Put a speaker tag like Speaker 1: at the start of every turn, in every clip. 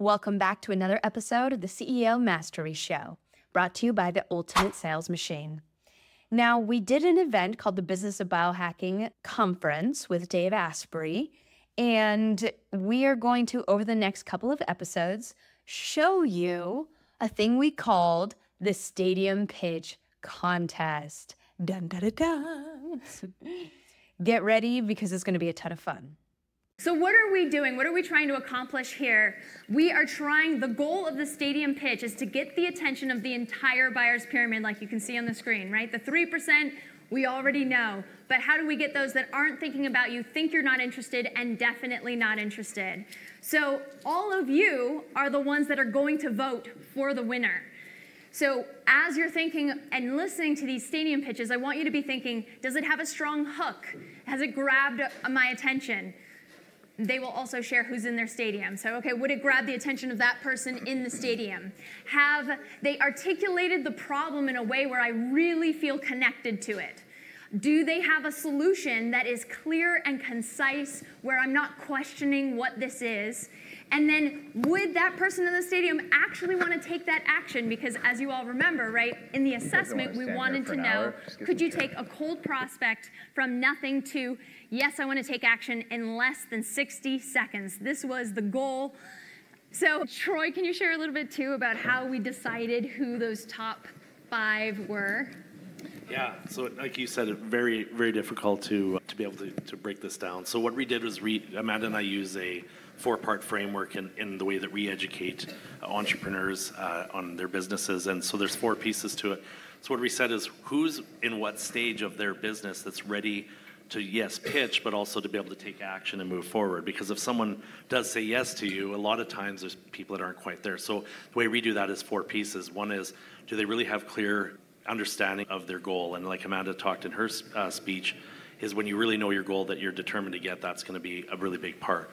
Speaker 1: Welcome back to another episode of the CEO Mastery Show, brought to you by the Ultimate Sales Machine. Now, we did an event called the Business of Biohacking Conference with Dave Asprey, and we are going to, over the next couple of episodes, show you a thing we called the Stadium Pitch Contest. Dun, dun, dun, dun. Get ready because it's going to be a ton of fun.
Speaker 2: So what are we doing? What are we trying to accomplish here? We are trying, the goal of the stadium pitch is to get the attention of the entire buyer's pyramid, like you can see on the screen, right? The 3% we already know, but how do we get those that aren't thinking about you, think you're not interested, and definitely not interested? So all of you are the ones that are going to vote for the winner. So as you're thinking and listening to these stadium pitches, I want you to be thinking, does it have a strong hook? Has it grabbed my attention? They will also share who's in their stadium. So, okay, would it grab the attention of that person in the stadium? Have they articulated the problem in a way where I really feel connected to it? Do they have a solution that is clear and concise where I'm not questioning what this is? And then would that person in the stadium actually want to take that action? Because as you all remember, right, in the assessment, we wanted to know, could you take a cold prospect from nothing to, yes, I want to take action in less than 60 seconds. This was the goal. So Troy, can you share a little bit too about how we decided who those top 5 were?
Speaker 3: Yeah, so like you said, very, very difficult to be able to break this down. So what we did was Amanda and I use a 4-part framework in the way that we educate entrepreneurs on their businesses. And so there's 4 pieces to it. So what we said is who's in what stage of their business that's ready to, yes, pitch, but also to be able to take action and move forward. Because if someone does say yes to you, a lot of times there's people that aren't quite there. So the way we do that is 4 pieces. One is, do they really have clear understanding of their goal? And like Amanda talked in her speech, is when you really know your goal that you're determined to get, that's going to be a really big part.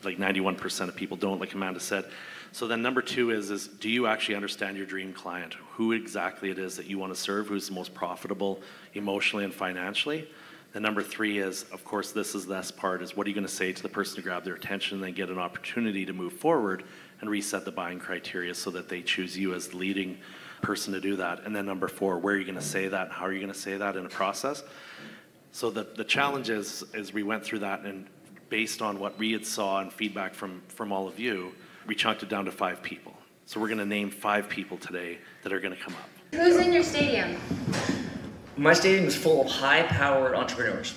Speaker 3: Like 91% of people don't, like Amanda said. So then number 2 is do you actually understand your dream client? Who exactly it is that you want to serve? Who's the most profitable emotionally and financially? And number 3 is, of course, this is the best part, is what are you going to say to the person to grab their attention and then get an opportunity to move forward and reset the buying criteria so that they choose you as the leading person to do that. And then number 4, where are you going to say that? How are you going to say that in a process? So the challenge is we went through that, and based on what we had saw and feedback from all of you, we chunked it down to 5 people. So we're going to name 5 people today that are going to come up.
Speaker 2: Who's in your stadium?
Speaker 4: My stadium is full of high-powered entrepreneurs.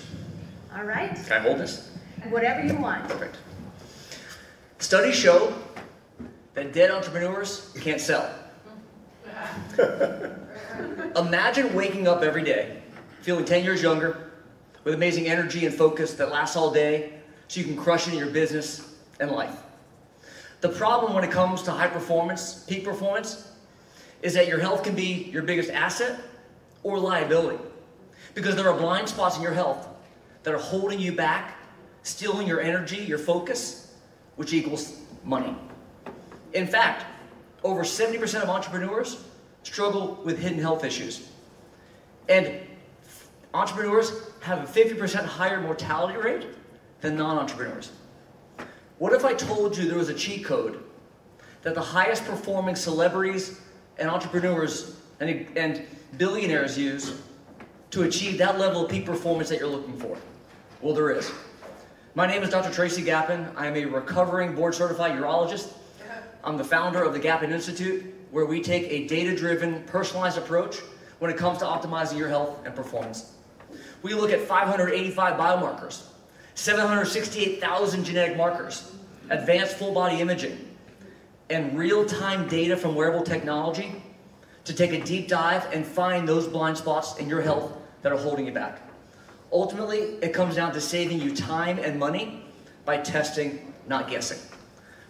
Speaker 2: All right.
Speaker 4: Can I hold this?
Speaker 2: Whatever you want.
Speaker 4: Perfect. Studies show that dead entrepreneurs can't sell. Imagine waking up every day, feeling 10 years younger, with amazing energy and focus that lasts all day, so you can crush it in your business and life. The problem when it comes to high performance, peak performance, is that your health can be your biggest asset or liability, because there are blind spots in your health that are holding you back, stealing your energy, your focus, which equals money. In fact, over 70% of entrepreneurs struggle with hidden health issues. And entrepreneurs have a 50% higher mortality rate than non-entrepreneurs. What if I told you there was a cheat code that the highest performing celebrities and entrepreneurs and billionaires use to achieve that level of peak performance that you're looking for? Well, there is. My name is Dr. Tracy Gapin. I am a recovering board-certified urologist. I'm the founder of the Gappin Institute, where we take a data-driven, personalized approach when it comes to optimizing your health and performance. We look at 585 biomarkers, 768,000 genetic markers, advanced full-body imaging, and real-time data from wearable technology to take a deep dive and find those blind spots in your health that are holding you back. Ultimately, it comes down to saving you time and money by testing, not guessing.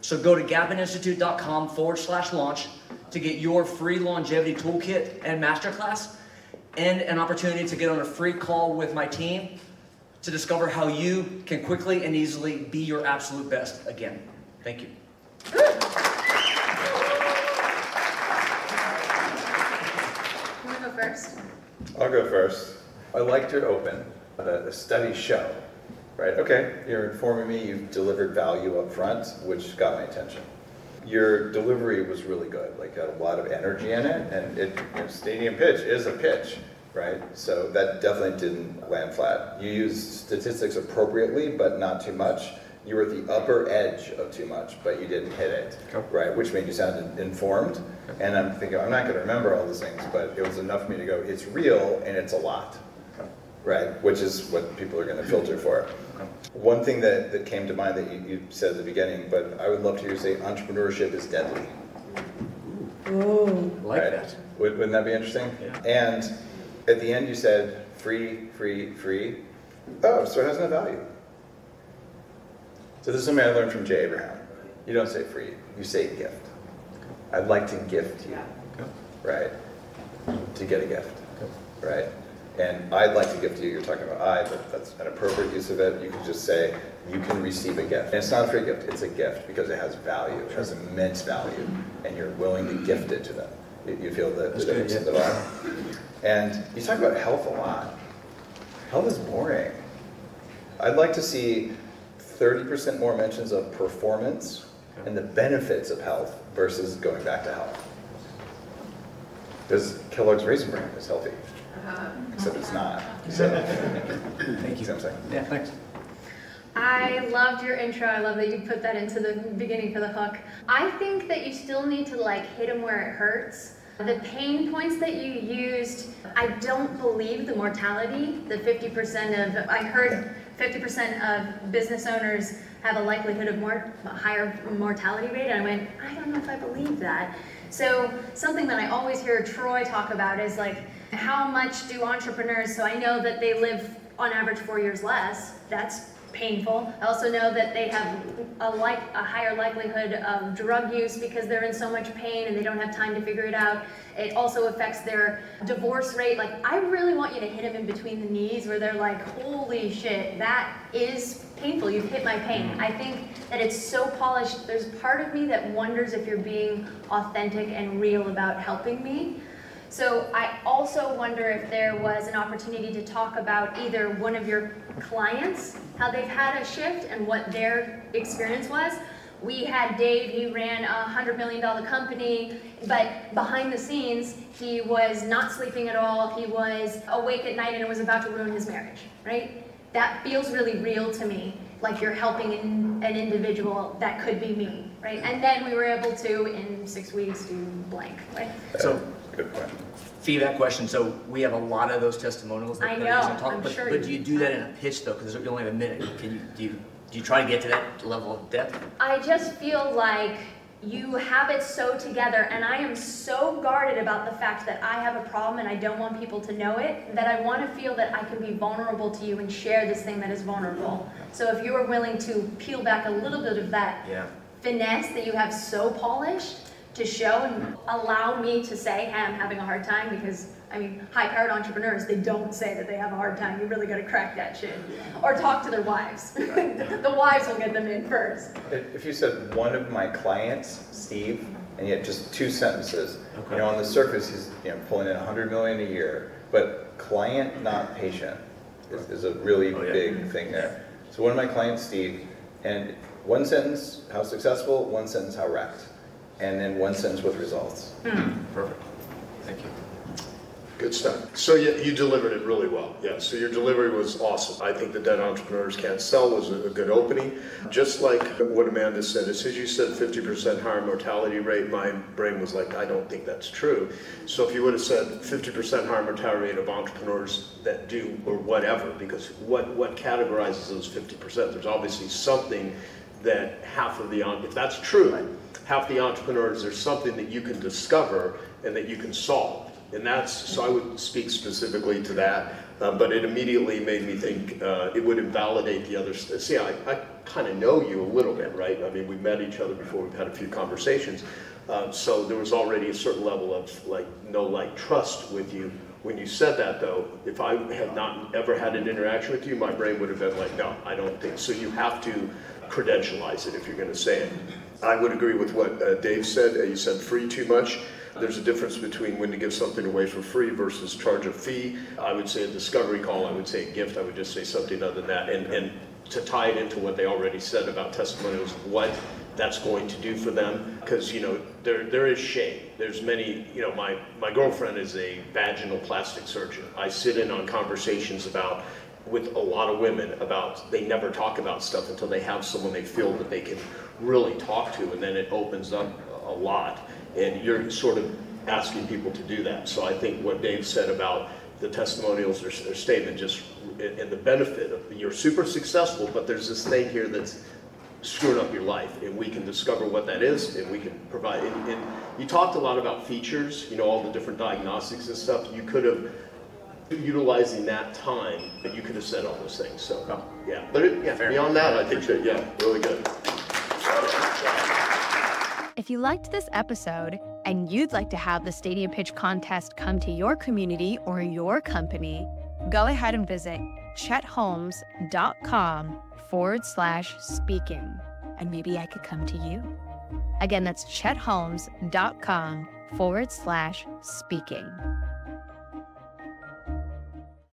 Speaker 4: So go to gappininstitute.com/launch to get your free longevity toolkit and masterclass, and an opportunity to get on a free call with my team to discover how you can quickly and easily be your absolute best again. Thank you.
Speaker 2: You want to go first?
Speaker 5: I'll go first. I liked your open. The studies show, right? Okay, you're informing me you've delivered value up front, which got my attention. Your delivery was really good, like had a lot of energy in it, and stadium pitch is a pitch, right? So that definitely didn't land flat. You used statistics appropriately, but not too much. You were at the upper edge of too much, but you didn't hit it, right? Which made you sound informed. And I'm thinking, I'm not going to remember all these things, but it was enough for me to go, it's real and it's a lot, right? Which is what people are going to filter for. One thing that came to mind that you said at the beginning, but I would love to hear you say, entrepreneurship is deadly.
Speaker 4: Ooh, like
Speaker 5: right?
Speaker 4: that.
Speaker 5: Wouldn't that be interesting?
Speaker 4: Yeah.
Speaker 5: And at the end you said, free, free, free. Oh, so it has no value. So this is something I learned from Jay Abraham. You don't say free, you say gift. I'd like to gift you, right? To get a gift, right? And I'd like to gift you, you're talking about I, but that's an appropriate use of it. You can just say, you can receive a gift. And it's not a free gift, it's a gift because it has value, it has immense value, and you're willing to gift it to them. You feel the difference in the vibe? And you talk about health a lot. Health is boring. I'd like to see 30% more mentions of performance and the benefits of health versus going back to health. Because Kellogg's Raisin Bran is healthy, except it's not. So,
Speaker 4: Thank you.
Speaker 5: See what I'm saying?
Speaker 4: Yeah, thanks.
Speaker 2: I loved your intro. I love that you put that into the beginning for the hook. I think that you still need to like hit them where it hurts. The pain points that you used, I don't believe the mortality, the 50% of, I heard 50% of business owners have a likelihood of higher mortality rate, and I went, I don't know if I believe that. So something that I always hear Troy talk about is like, how much do entrepreneurs, so I know that they live on average 4 years less, that's painful. I also know that they have a higher likelihood of drug use because they're in so much pain and they don't have time to figure it out. It also affects their divorce rate. Like, I really want you to hit them in between the knees where they're like, holy shit, that is painful. You've hit my pain. I think that it's so polished. There's part of me that wonders if you're being authentic and real about helping me. So I also wonder if there was an opportunity to talk about either one of your clients, how they've had a shift and what their experience was. We had Dave, he ran a $100 million company, but behind the scenes, he was not sleeping at all. He was awake at night and it was about to ruin his marriage, right? That feels really real to me, like you're helping an individual that could be me, right? And then we were able to, in 6 weeks, do blank, right?
Speaker 4: So,
Speaker 5: good point.
Speaker 4: Feedback question. So we have a lot of those testimonials that
Speaker 2: I
Speaker 4: that
Speaker 2: know,
Speaker 4: are talk,
Speaker 2: I'm
Speaker 4: but,
Speaker 2: sure
Speaker 4: but do you do that in a pitch though? Because you only have a minute. Do you try to get to that level of depth?
Speaker 2: I just feel like you have it so together, and I am so guarded about the fact that I have a problem and I don't want people to know it, that I want to feel that I can be vulnerable to you and share this thing that is vulnerable. So if you are willing to peel back a little bit of that finesse that you have so polished to show and allow me to say, hey, I'm having a hard time, because I mean, high-powered entrepreneurs, they don't say that they have a hard time. You really got to crack that shit. Or talk to their wives. The wives will get them in first.
Speaker 5: If you said one of my clients, Steve, and you had just 2 sentences, you know, on the surface he's pulling in $100 million a year, but client, not patient, is a really big thing there. So one of my clients, Steve, and 1 sentence, how successful, 1 sentence, how wrecked, and then 1 sentence with results.
Speaker 4: Perfect. Thank you.
Speaker 6: Good stuff. So you delivered it really well. Yeah, so your delivery was awesome. I think the Dead Entrepreneurs Can't Sell was a good opening. Just like what Amanda said, as soon as you said 50% higher mortality rate, my brain was like, I don't think that's true. So if you would have said 50% higher mortality rate of entrepreneurs that do, or whatever, because what categorizes those 50%? There's obviously something that half of the, if that's true, half the entrepreneurs, there's something that you can discover and that you can solve. And that's, so I would speak specifically to that, but it immediately made me think it would invalidate the others. See, I kind of know you a little bit, right? I mean, we met each other before, we've had a few conversations. So there was already a certain level of trust with you. When you said that though, if I had not ever had an interaction with you, my brain would have been like, no, I don't think. So you have to credentialize it if you're gonna say it. I would agree with what Dave said. You said free too much. There's a difference between when to give something away for free versus charge a fee. I would say a discovery call, I would say a gift, I would just say something other than that. And to tie it into what they already said about testimonials, what that's going to do for them. Because, there is shame. There's many, my girlfriend is a vaginal plastic surgeon. I sit in on conversations with a lot of women about, they never talk about stuff until they have someone they feel that they can really talk to, and then it opens up a lot. And you're sort of asking people to do that. So I think what Dave said about the testimonials, their statement, just, and the benefit of, you're super successful, but there's this thing here that's screwing up your life, and we can discover what that is, and we can provide. And you talked a lot about features, all the different diagnostics and stuff. You could have, utilizing that time, but you could have said all those things. So yeah, but beyond that, I think that really good.
Speaker 1: If you liked this episode and you'd like to have the Stadium Pitch Contest come to your community or your company, go ahead and visit chetholmes.com/speaking, and maybe I could come to you. Again, that's chetholmes.com/speaking.